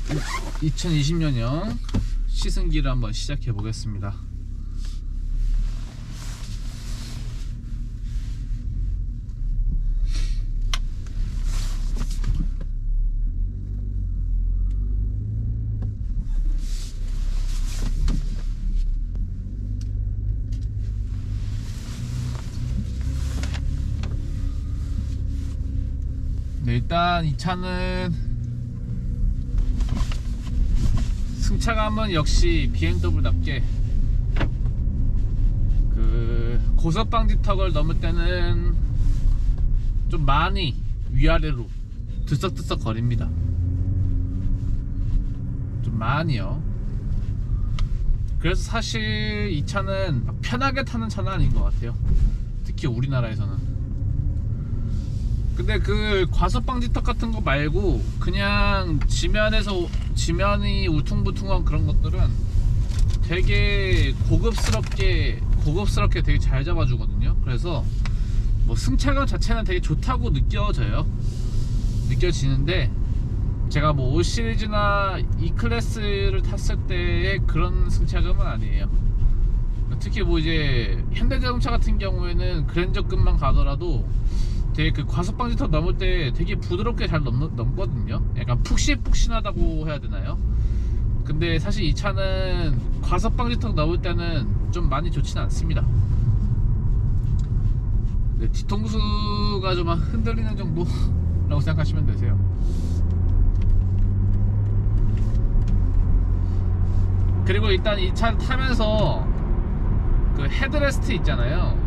2020년형 시승기를 한번 시작해 보겠습니다. 네, 일단 이 차는 승차감은 역시 BMW답게 그 고속방지턱을 넘을 때는 좀 많이 위아래로 들썩들썩 거립니다. 좀 많이요. 그래서 사실 이 차는 막 편하게 타는 차는 아닌 것 같아요. 특히 우리나라에서는. 근데 그 과속방지턱 같은 거 말고 그냥 지면이 울퉁불퉁한 그런 것들은 되게 고급스럽게 되게 잘 잡아주거든요. 그래서 뭐 승차감 자체는 되게 좋다고 느껴지는데 제가 뭐 5 시리즈나 E 클래스를 탔을 때의 그런 승차감은 아니에요. 특히 뭐 이제 현대자동차 같은 경우에는 그랜저급만 가더라도 되게 그 과속방지턱 넘을 때 되게 부드럽게 잘 넘거든요. 약간 푹신푹신하다고 해야 되나요? 근데 사실 이 차는 과속방지턱 넘을 때는 좀 많이 좋지는 않습니다. 네, 뒤통수가 좀 흔들리는 정도라고 생각하시면 되세요. 그리고 일단 이 차 타면서 그 헤드레스트 있잖아요.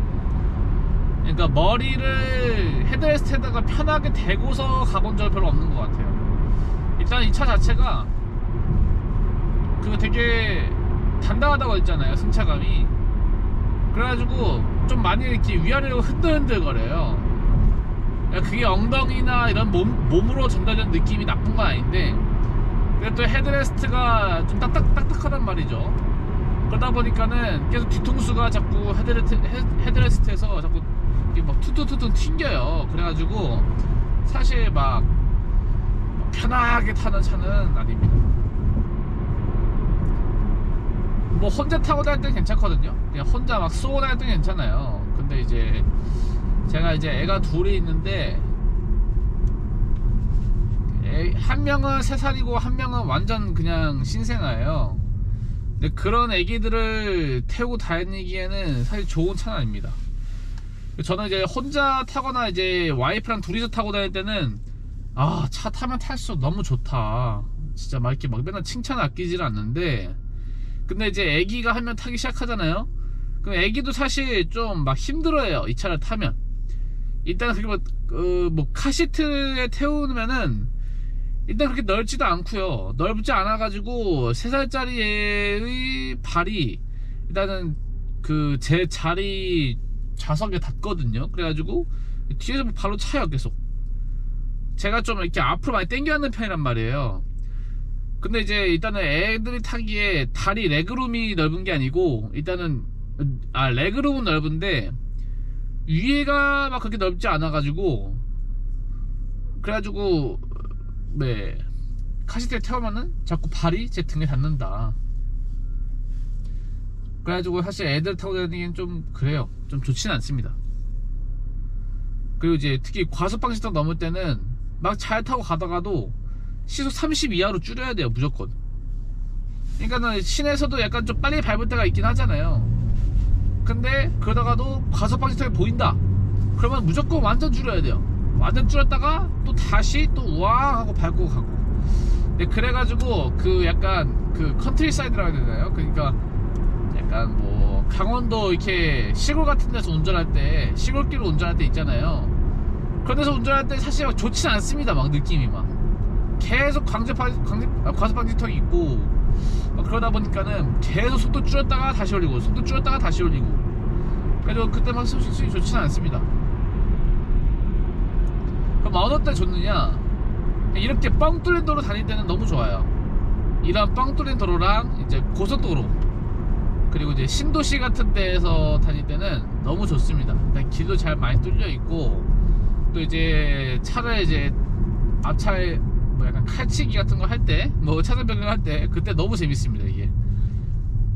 그러니까 머리를 헤드레스트에다가 편하게 대고서 가본 적이 별로 없는 것 같아요. 일단 이 차 자체가 그 되게 단단하다고 했잖아요, 승차감이. 그래가지고 좀 많이 이렇게 위아래로 흔들흔들 거려요. 그게 엉덩이나 이런 몸으로 전달되는 느낌이 나쁜 건 아닌데, 근데 또 헤드레스트가 좀 딱딱하단 말이죠. 그러다 보니까는 계속 뒤통수가 자꾸 헤드레스트에서 자꾸 이게 막 툭툭툭툭 튕겨요. 그래가지고 사실 막 편하게 타는 차는 아닙니다. 뭐 혼자 타고 다닐 땐 괜찮거든요. 그냥 혼자 막 쏘고 다닐 땐 괜찮아요. 근데 이제 제가 이제 애가 둘이 있는데 한 명은 3살이고 한 명은 완전 그냥 신생아예요. 근데 그런 애기들을 태우고 다니기에는 사실 좋은 차는 아닙니다. 저는 이제 혼자 타거나 이제 와이프랑 둘이서 타고 다닐 때는 차 타면 탈수록 너무 좋다, 진짜 막 이렇게 막 맨날 칭찬 아끼지는 않는데, 근데 이제 애기가 한 명 타기 시작하잖아요. 그럼 애기도 사실 좀 막 힘들어해요, 이 차를 타면. 일단 그게 뭐 카시트에 태우면은 일단 그렇게 넓지도 않고요. 넓지 않아가지고 3살짜리 애의 발이 일단은 그 제 자리 좌석에 닿거든요. 그래가지고 뒤에서 바로 차요. 계속 제가 좀 이렇게 앞으로 많이 당겨하는 편이란 말이에요. 근데 이제 일단은 애들이 타기에 다리 레그룸이 넓은 게 아니고, 일단은 레그룸은 넓은데 위에가 막 그렇게 넓지 않아가지고, 그래가지고 네, 카시트에 태우면은 자꾸 발이 제 등에 닿는다. 그래가지고 사실 애들 타고 다니기엔 좀 그래요. 좀 좋지는 않습니다. 그리고 이제 특히 과속방지턱 넘을 때는 막 잘 타고 가다가도 시속 30 이하로 줄여야 돼요, 무조건. 그러니까는 시내에서도 약간 좀 빨리 밟을 때가 있긴 하잖아요. 근데 그러다가도 과속방지턱이 보인다, 그러면 무조건 완전 줄여야 돼요. 완전 줄였다가 또 다시 또 우왕 하고 밟고 가고. 네, 그래가지고 그 약간 그 컨트리사이드라고 해야 되나요? 그러니까 약간 뭐 강원도 이렇게 시골 같은 데서 운전할 때, 시골길로 운전할 때 있잖아요. 그런 데서 운전할 때 사실 좋진 않습니다. 막 느낌이 막 계속 과속방지턱이 있고 막 그러다 보니까는 계속 속도 줄였다가 다시 올리고, 속도 줄였다가 다시 올리고. 그래서 그때 막 솔직히 좋지는 않습니다. 그럼 어느 때 좋느냐? 이렇게 뻥 뚫린 도로 다닐 때는 너무 좋아요. 이런 뻥 뚫린 도로랑 이제 고속도로, 그리고 이제 신도시 같은 데에서 다닐 때는 너무 좋습니다. 일단 길도 잘 많이 뚫려 있고, 또 이제 차를 이제 앞차에 뭐 약간 칼치기 같은 거 할 때, 뭐 차선 변경할 때 그때 너무 재밌습니다 이게.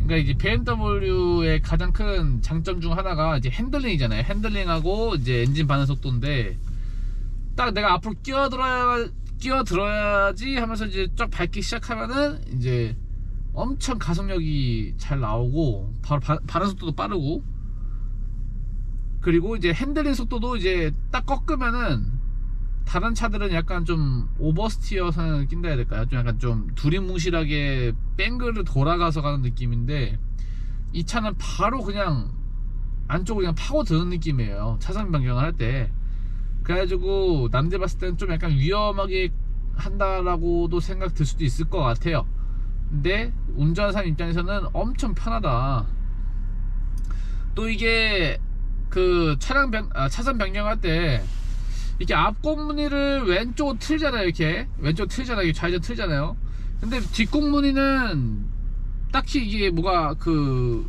그러니까 이제 BMW의 가장 큰 장점 중 하나가 이제 핸들링이잖아요. 핸들링하고 이제 엔진 반응 속도인데, 딱 내가 앞으로 끼어들어야지 하면서 이제 쫙 밟기 시작하면은 이제 엄청 가속력이 잘 나오고 바로 반응 속도도 빠르고, 그리고 이제 핸들링 속도도 이제 딱 꺾으면은 다른 차들은 약간 좀 오버스티어서 느낀다 해야 될까요? 좀 약간 좀 두리뭉실하게 뱅글을 돌아가서 가는 느낌인데, 이 차는 바로 그냥 안쪽으로 그냥 파고드는 느낌이에요, 차선 변경을 할 때. 그래가지고 남들 봤을 때는 좀 약간 위험하게 한다라고도 생각 들 수도 있을 것 같아요. 근데 운전하는 사람 입장에서는 엄청 편하다. 또 이게 그 차선 변경할 때 이렇게 앞꽁무니를 왼쪽으로 틀잖아요. 이렇게 왼쪽 틀잖아요. 좌회전 틀잖아요. 근데 뒷꽁무니는 딱히 이게 뭐가 그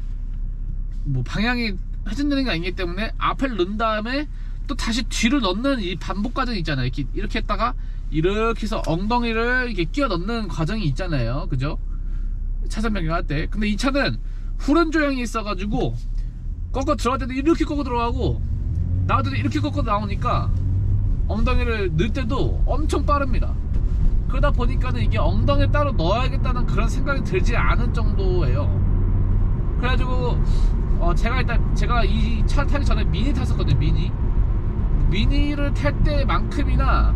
뭐 방향이 회전되는 게 아니기 때문에 앞을 넣은 다음에 또 다시 뒤를 넣는 이 반복 과정이 있잖아요. 이렇게 했다가 이렇게 해서 엉덩이를 이렇게 끼워 넣는 과정이 있잖아요. 그죠? 차선 변경할 때. 근데 이 차는 후륜 조향이 있어가지고 꺾어 들어갈 때도 이렇게 꺾어 들어가고 나올 때도 이렇게 꺾어 나오니까 엉덩이를 넣을 때도 엄청 빠릅니다. 그러다 보니까는 이게 엉덩이에 따로 넣어야겠다는 그런 생각이 들지 않은 정도예요. 그래가지고 제가 이 차 타기 전에 미니 탔었거든요. 미니를 탈 때만큼이나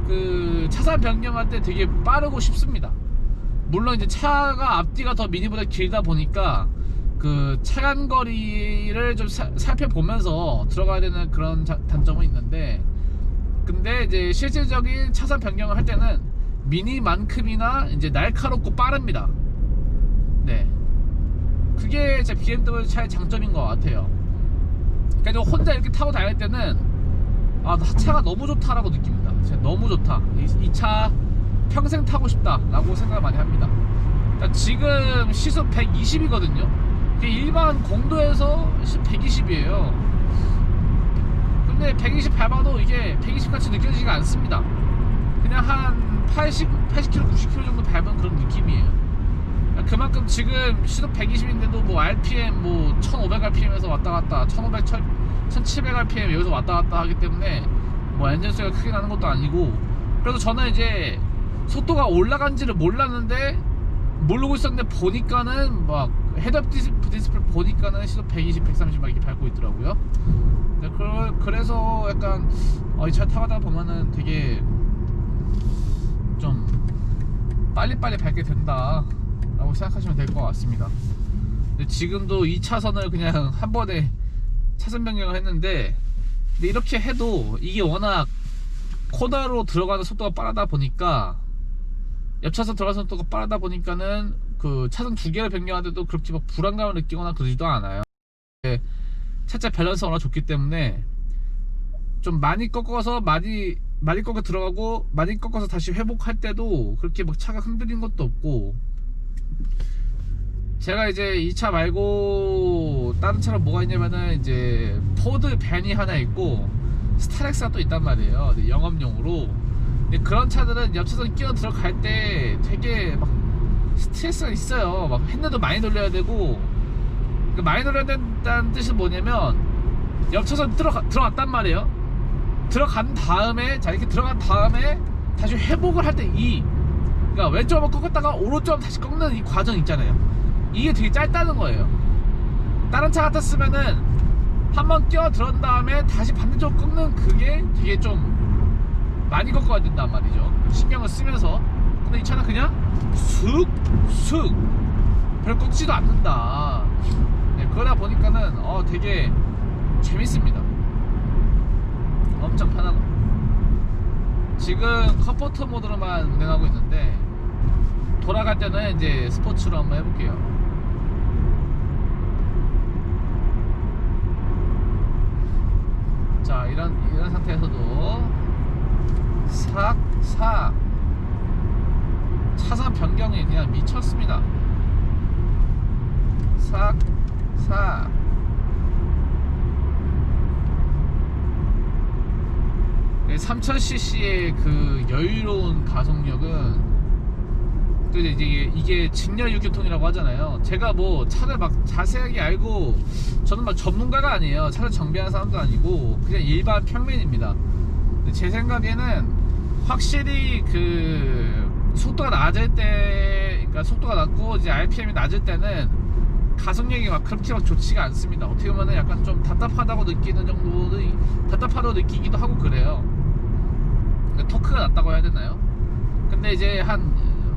그 차선 변경할 때 되게 빠르고 쉽습니다. 물론 이제 차가 앞뒤가 더 미니보다 길다 보니까 그 차간 거리를 좀 살펴보면서 들어가야 되는 그런 단점은 있는데, 근데 이제 실질적인 차선 변경을 할 때는 미니만큼이나 이제 날카롭고 빠릅니다. 네, 그게 제 BMW 차의 장점인 것 같아요. 그러니까 혼자 이렇게 타고 다닐 때는 나 차가 너무 좋다라고 느낍니다. 진짜 너무 좋다. 이 차 평생 타고 싶다라고 생각을 많이 합니다. 그러니까 지금 시속 120이거든요. 일반 공도에서 120이에요. 근데 120 밟아도 이게 120 같이 느껴지지가 않습니다. 그냥 한 80km, 90km 정도 밟은 그런 느낌이에요. 그만큼 지금 시속 120인데도 뭐 RPM 뭐 1500rpm에서 왔다 갔다 1500, 1700rpm 여기서 왔다 갔다 하기 때문에 뭐 엔진 소리가 크게 나는 것도 아니고, 그래서 저는 이제 속도가 올라간지를 모르고 있었는데 보니까는 막 헤드업 디스플레이 보니까는 시속 120, 130 막 이렇게 밟고 있더라고요. 그래서 약간 이 차 타다 보면은 되게 좀 빨리빨리 밟게 된다 라고 생각하시면 될 것 같습니다. 근데 지금도 2차선을 그냥 한 번에 차선 변경을 했는데, 근데 이렇게 해도 이게 워낙 코너로 들어가는 속도가 빠르다 보니까, 옆차선 들어가는 속도가 빠르다 보니까는 그 차선 두 개를 변경하는데도 그렇게 막 불안감을 느끼거나 그러지도 않아요. 차체 밸런스가 워낙 좋기 때문에 좀 많이 꺾어서 많이 꺾어 들어가고 많이 꺾어서 다시 회복할 때도 그렇게 막 차가 흔들린 것도 없고. 제가 이제 이 차 말고 다른 차로 뭐가 있냐면은 이제 포드 밴이 하나 있고 스타렉스가 또 있단 말이에요. 영업용으로. 근데 그런 차들은 옆차선 끼어 들어갈 때 되게 막 스트레스가 있어요. 막 핸들도 많이 돌려야 되고. 많이 돌려야 된다는 뜻이 뭐냐면, 옆차선 들어갔단 말이에요. 들어간 다음에 이렇게 들어간 다음에 다시 회복을 할 때 그러니까 왼쪽 한번 꺾었다가 오른쪽 한번 다시 꺾는 이 과정 있잖아요. 이게 되게 짧다는 거예요. 다른 차 같았으면은 한번 끼어 들어간 다음에 다시 반대쪽 꺾는 그게 되게 좀 많이 꺾어야 된단 말이죠. 신경을 쓰면서. 근데 이 차는 그냥 쑥 별 꺾지도 않는다. 네, 그러다 보니까는 되게 재밌습니다. 엄청 편하고. 지금 컴포트 모드로만 운행하고 있는데, 돌아갈 때는 이제 스포츠로 한번 해볼게요. 자, 이런 상태에서도 차선 변경이 그냥 미쳤습니다. 3000cc의 그 여유로운 가속력은 또 이게 직렬 유기통이라고 하잖아요. 제가 뭐 차를 막 자세하게 알고, 저는 막 전문가가 아니에요. 차를 정비하는 사람도 아니고 그냥 일반 평민입니다. 근데 제 생각에는 확실히 그 속도가 낮을 때, 그러니까 속도가 낮고 이제 RPM이 낮을 때는 가속력이 막 그렇게 막 좋지가 않습니다. 어떻게 보면 약간 좀 답답하다고 느끼는 정도는, 답답하다고 느끼기도 하고 그래요. 그러니까 토크가 낮다고 해야 되나요? 근데 이제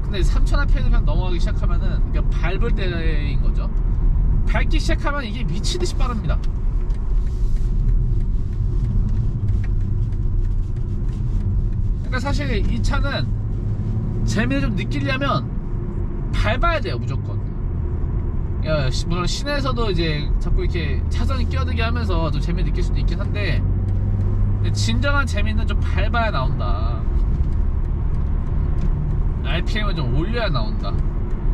근데 3000rpm 넘어가기 시작하면은, 그러니까 밟을 때인 거죠. 밟기 시작하면 이게 미치듯이 빠릅니다. 그러니까 사실 이 차는 재미를 좀 느끼려면 밟아야 돼요, 무조건. 물론 시내에서도 이제 자꾸 이렇게 차선이 끼어들게 하면서 좀 재미 느낄 수도 있긴 한데, 근데 진정한 재미는 좀 밟아야 나온다. RPM을 좀 올려야 나온다.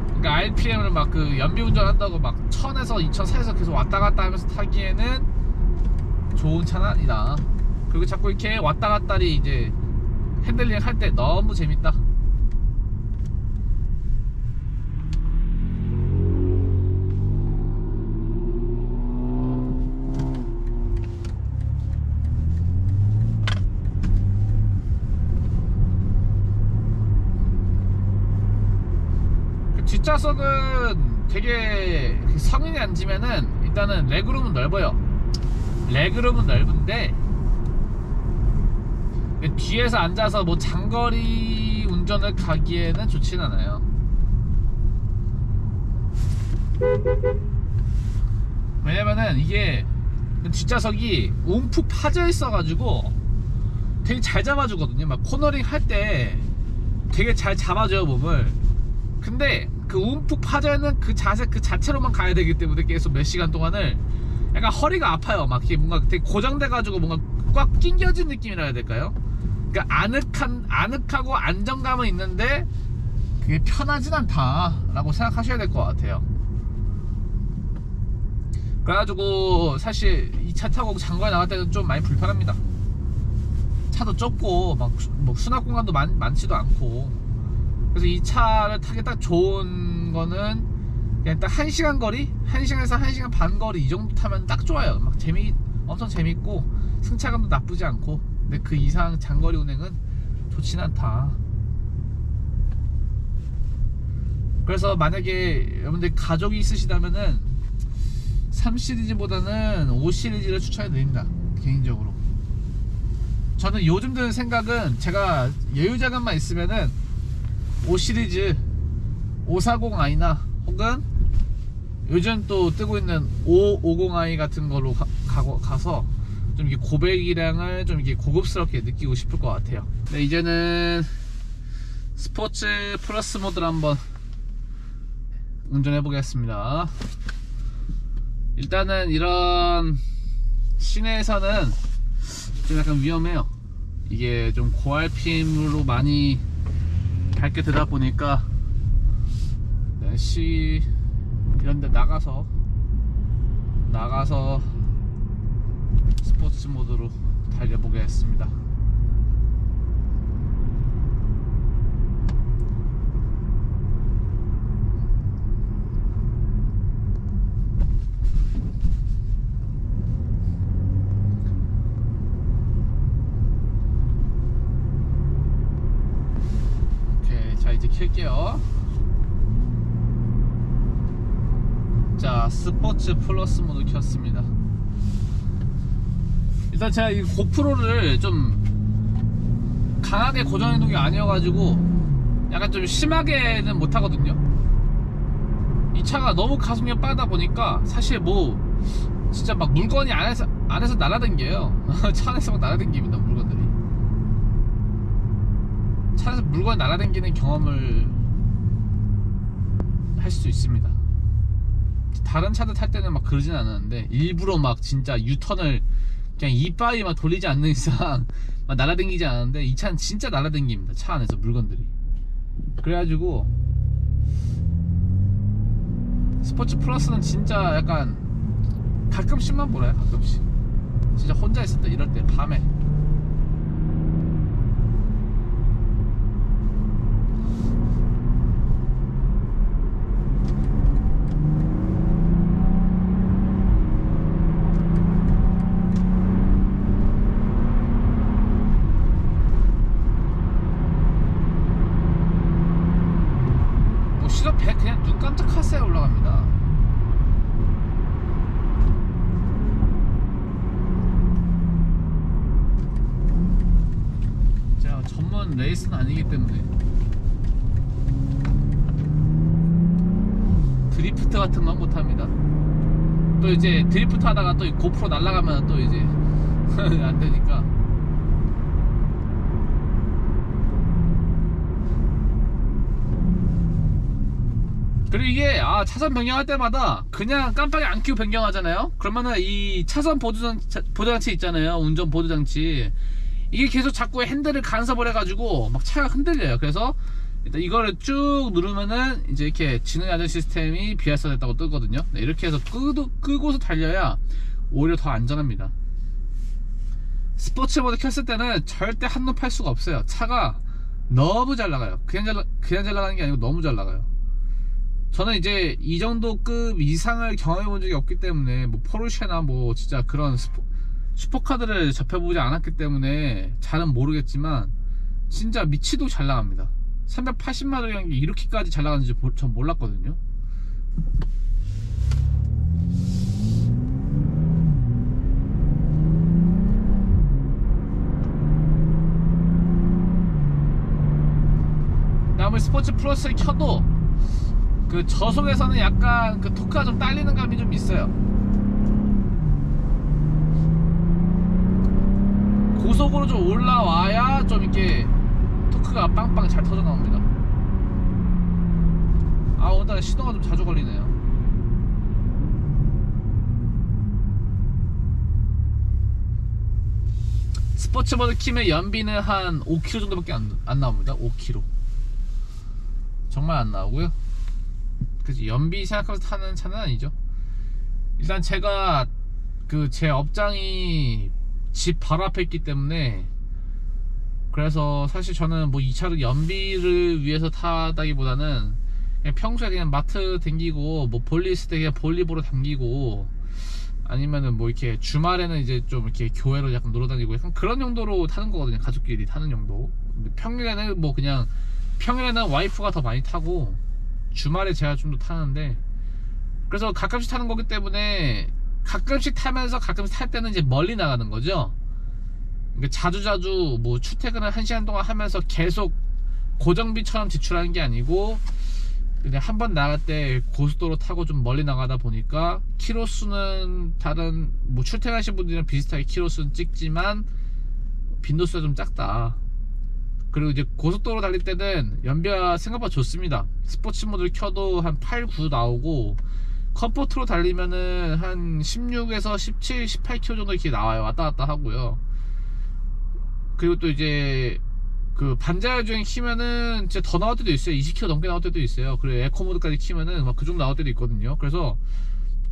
그러니까 RPM을 막 그 연비 운전한다고 막 1000에서 2000 사이에서 계속 왔다 갔다 하면서 타기에는 좋은 차는 아니다. 그리고 자꾸 이렇게 왔다 갔다리 이제 핸들링 할 때 너무 재밌다. 뒷좌석은 되게 성인이 앉으면은 일단은 레그룸은 넓어요. 레그룸은 넓은데 뒤에서 앉아서 뭐 장거리 운전을 가기에는 좋진 않아요. 왜냐면은 이게 뒷좌석이 움푹 파져 있어가지고 되게 잘 잡아주거든요. 막 코너링 할 때 되게 잘 잡아줘요, 몸을. 근데 그 움푹 파져있는 그 자세 그 자체로만 가야 되기 때문에 계속 몇 시간 동안을 약간 허리가 아파요. 막 이게 뭔가 되게 고정돼가지고 뭔가 꽉 낑겨진 느낌이라 해야 될까요? 그러니까 아늑하고 안정감은 있는데 그게 편하진 않다라고 생각하셔야 될 것 같아요. 그래가지고 사실 이 차 타고 장거리 나갈 때는 좀 많이 불편합니다. 차도 좁고 막 뭐 수납 공간도 많지도 않고. 그래서 이 차를 타기 딱 좋은 거는 그냥 딱 1시간 거리? 1시간에서 1시간 반 거리 이 정도 타면 딱 좋아요. 막 엄청 재밌고 승차감도 나쁘지 않고. 근데 그 이상 장거리 운행은 좋진 않다. 그래서 만약에 여러분들 가족이 있으시다면은 3시리즈보다는 5시리즈를 추천해 드립니다, 개인적으로. 저는 요즘 드는 생각은, 제가 여유자금만 있으면은 5시리즈 540i나 혹은 요즘 또 뜨고 있는 550i 같은 걸로 가서 좀 이렇게 고배기량을 좀 이렇게 고급스럽게 느끼고 싶을 것 같아요. 네, 이제는 스포츠 플러스 모드를 한번 운전해 보겠습니다. 일단은 이런 시내에서는 좀 약간 위험해요. 이게 좀 고RPM으로 많이 밝게 되다 보니까 시 이런데 나가서 스포츠 모드로 달려보겠습니다. 오케이, 자 이제 켤게요. 자, 스포츠 플러스 모드 켰습니다. 일단 제가 이 고프로를 좀 강하게 고정해놓은 게 아니어가지고 약간 좀 심하게는 못하거든요. 이 차가 너무 가속력 빠르다 보니까 사실 뭐 진짜 막 물건이 안에서 날아다녀요. 차 안에서 막 날아다닙니다, 물건들이. 차 안에서 물건이 날아다니는 경험을 할 수 있습니다. 다른 차들 탈 때는 막 그러진 않았는데, 일부러 막 진짜 유턴을 그냥 이빠이 막 돌리지 않는 이상 막 날아다니지 않았는데, 이 차는 진짜 날아다닙니다, 차 안에서 물건들이. 그래가지고 스포츠 플러스는 진짜 약간 가끔씩만 보라요. 가끔씩 진짜 혼자 있을 때, 이럴 때 밤에 배 그냥 눈 깜짝할 새 올라갑니다. 제가 전문 레이스는 아니기 때문에 드리프트 같은 건 못합니다. 또 이제 드리프트 하다가 또 고프로 날아가면 또 이제 안 되니까. 그리고 이게 차선 변경할 때마다 그냥 깜빡이 안 켜고 변경하잖아요. 그러면은 이 차선 보조장치 있잖아요, 운전 보조장치, 이게 계속 자꾸 핸들을 간섭을 해가지고 막 차가 흔들려요. 그래서 일단 이거를 쭉 누르면은 이제 이렇게 지능 안전 시스템이 비활성화됐다고 뜨거든요. 네, 이렇게 해서 끄고서 달려야 오히려 더 안전합니다. 스포츠 모드 켰을 때는 절대 한눈 팔 수가 없어요. 차가 너무 잘 나가요. 그냥 잘 나가는 게 아니고 너무 잘 나가요. 저는 이제 이 정도 급 이상을 경험해 본 적이 없기 때문에 뭐 포르쉐나 뭐 진짜 그런 슈퍼카들을 접해보지 않았기 때문에 잘은 모르겠지만 진짜 미치도록 잘 나갑니다. 380마력이라는 게 이렇게까지 잘 나가는지 전 몰랐거든요. 아무리 스포츠 플러스를 켜도 그 저속에서는 약간 그 토크가 좀 딸리는 감이 좀 있어요. 고속으로 좀 올라와야 좀 이렇게 토크가 빵빵 잘 터져 나옵니다. 오늘 시동가 좀 자주 걸리네요. 스포츠 모드 키면 연비는 한 5km 정도밖에 안 나옵니다. 5km 정말 안 나오고요. 그치, 연비 생각하면서 타는 차는 아니죠. 일단 제가 제 업장이 집 바로 앞에 있기 때문에, 그래서 사실 저는 뭐 이 차를 연비를 위해서 타다기보다는 그냥 평소에 그냥 마트 댕기고 뭐 볼일 있을 때 그냥 볼일 보러 당기고, 아니면은 뭐 이렇게 주말에는 이제 좀 이렇게 교회로 약간 놀아다니고 약간 그런 용도로 타는 거거든요. 가족끼리 타는 용도. 근데 평일에는 뭐 그냥 평일에는 와이프가 더 많이 타고 주말에 제가 좀 더 타는데, 그래서 가끔씩 타는 거기 때문에 가끔씩 타면서 가끔씩 탈 때는 이제 멀리 나가는 거죠. 그러니까 자주자주 뭐 출퇴근을 1시간 동안 하면서 계속 고정비처럼 지출하는 게 아니고 그냥 한번 나갈 때 고속도로 타고 좀 멀리 나가다 보니까 키로수는 다른 뭐 출퇴근하신 분들이랑 비슷하게 키로수는 찍지만 빈도수가 좀 작다. 그리고 이제 고속도로 달릴 때는 연비가 생각보다 좋습니다. 스포츠 모드를 켜도 한 8, 9 나오고, 컴포트로 달리면은 한 16에서 17, 18km 정도 이렇게 나와요. 왔다 갔다 하고요. 그리고 또 이제 그 반자율 주행 키면은 진짜 더 나올 때도 있어요. 20km 넘게 나올 때도 있어요. 그리고 에코 모드까지 키면은 막 그 정도 나올 때도 있거든요. 그래서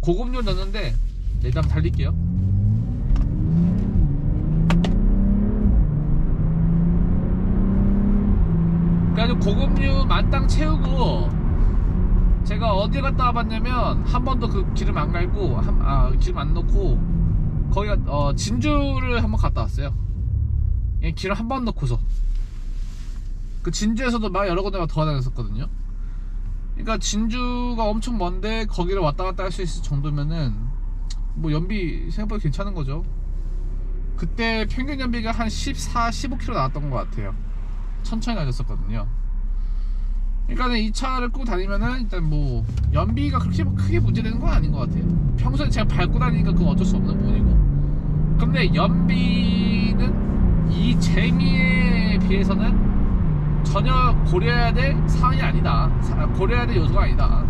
고급률 넣는데 일단 달릴게요. 그래가지고 고급류 만땅 채우고 제가 어디 갔다 와봤냐면 한 번도 그 기름 안 갈고 기름 안 넣고 거기가 진주를 한번 갔다 왔어요. 그냥 기름 한 번 넣고서. 그 진주에서도 막 여러 군데가 돌아다녔었거든요. 그러니까 진주가 엄청 먼데 거기를 왔다 갔다 할 수 있을 정도면은 뭐 연비 생각보다 괜찮은 거죠. 그때 평균 연비가 한 14, 15km 나왔던 것 같아요. 천천히 달렸었거든요. 그러니까 이 차를 끌고 다니면은 일단 뭐 연비가 그렇게 크게 문제되는 건 아닌 것 같아요. 평소에 제가 밟고 다니니까 그건 어쩔 수 없는 부분이고, 근데 연비는 이 재미에 비해서는 전혀 고려해야 될 사항이 아니다. 고려해야 될 요소가 아니다.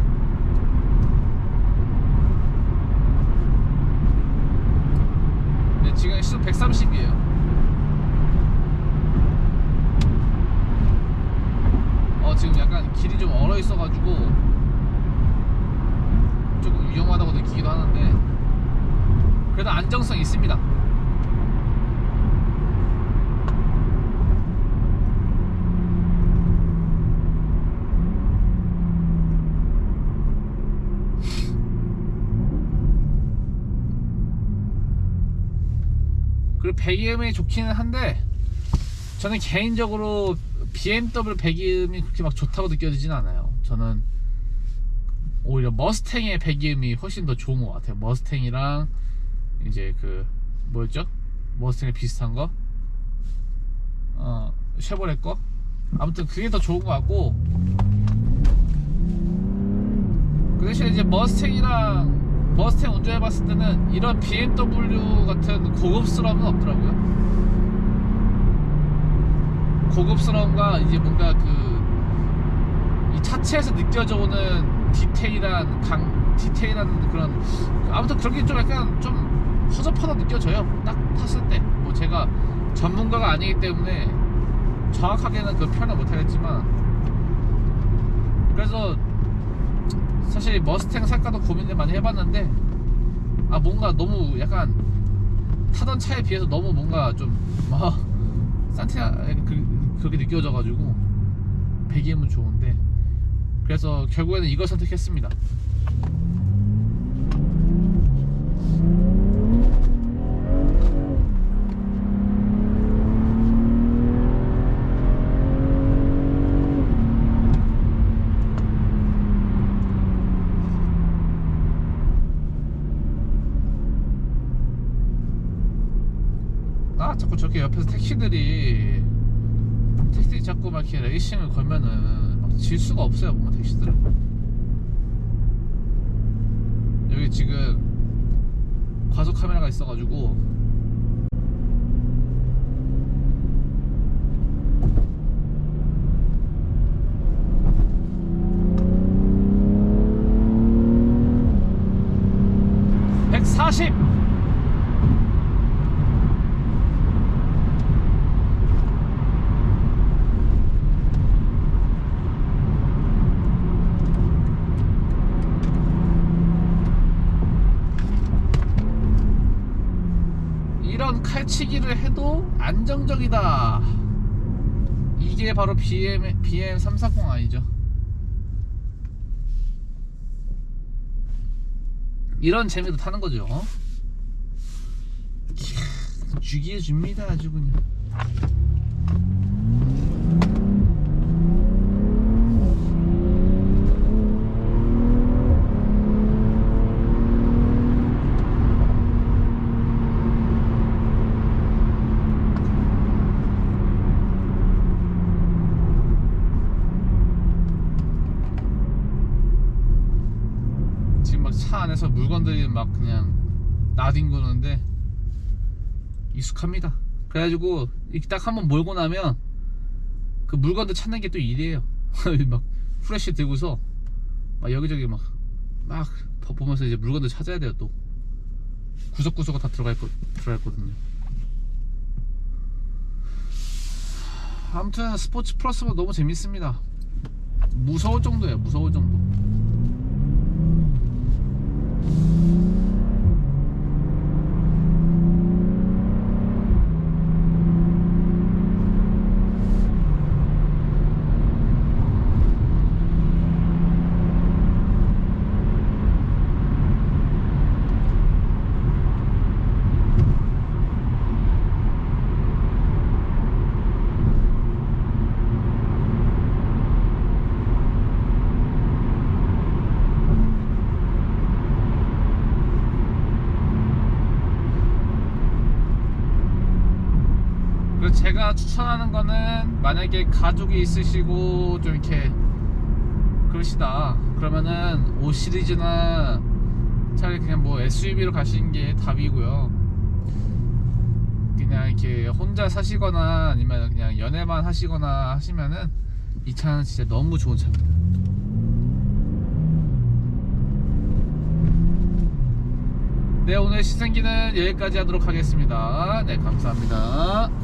네, 지금 시속 130이에요 지금 약간 길이 좀 얼어 있어가지고 조금 위험하다고 느끼기도 하는데 그래도 안정성 있습니다. 그리고 배기음이 좋기는 한데 저는 개인적으로 BMW 배기음이 그렇게 막 좋다고 느껴지진 않아요. 저는 오히려 머스탱의 배기음이 훨씬 더 좋은 것 같아요. 머스탱이랑 이제 그 뭐였죠? 머스탱이 비슷한 거, 쉐보레 거. 아무튼 그게 더 좋은 것 같고, 그 대신에 이제 머스탱 운전해봤을 때는 이런 BMW 같은 고급스러움은 없더라고요. 고급스러움과 이제 뭔가 이 차체에서 느껴져 오는 디테일한 그런, 아무튼 그런 게 좀 약간 좀 허접하다 느껴져요. 딱 탔을 때. 뭐 제가 전문가가 아니기 때문에 정확하게는 그 표현을 못하겠지만, 그래서 사실 머스탱 살까도 고민을 많이 해봤는데, 뭔가 너무 약간 타던 차에 비해서 너무 뭔가 좀 산티나 그렇게 느껴져가지고 배기음은 좋은데, 그래서 결국에는 이걸 선택했습니다. 자꾸 저렇게 옆에서 택시들이 자꾸 막 이렇게 레이싱을 걸면은 막 질 수가 없어요. 뭔가 택시들은. 여기 지금 과속 카메라가 있어가지고 이런 칼치기를 해도 안정적이다. 이게 바로 BM340 아니죠? 이런 재미도 타는 거죠. 죽여줍니다 아주 그냥. 차 안에서 물건들이 막 그냥 나뒹구는데 익숙합니다. 그래가지고 이렇게 딱 한번 몰고 나면 그 물건들 찾는 게 또 일이에요. 막 후레쉬 들고서 막 여기저기 막 보면서 이제 물건들 찾아야 돼요. 또 구석구석에 다 들어가 있거든요. 아무튼 스포츠 플러스가 너무 재밌습니다. 무서울 정도예요. 무서울 정도. 제가 추천하는 거는, 만약에 가족이 있으시고 좀 이렇게 그러시다 그러면은 5 시리즈나 차라리 그냥 뭐 SUV로 가시는 게 답이고요. 그냥 이렇게 혼자 사시거나 아니면 그냥 연애만 하시거나 하시면은 이 차는 진짜 너무 좋은 차입니다. 네, 오늘 시승기는 여기까지 하도록 하겠습니다. 네, 감사합니다.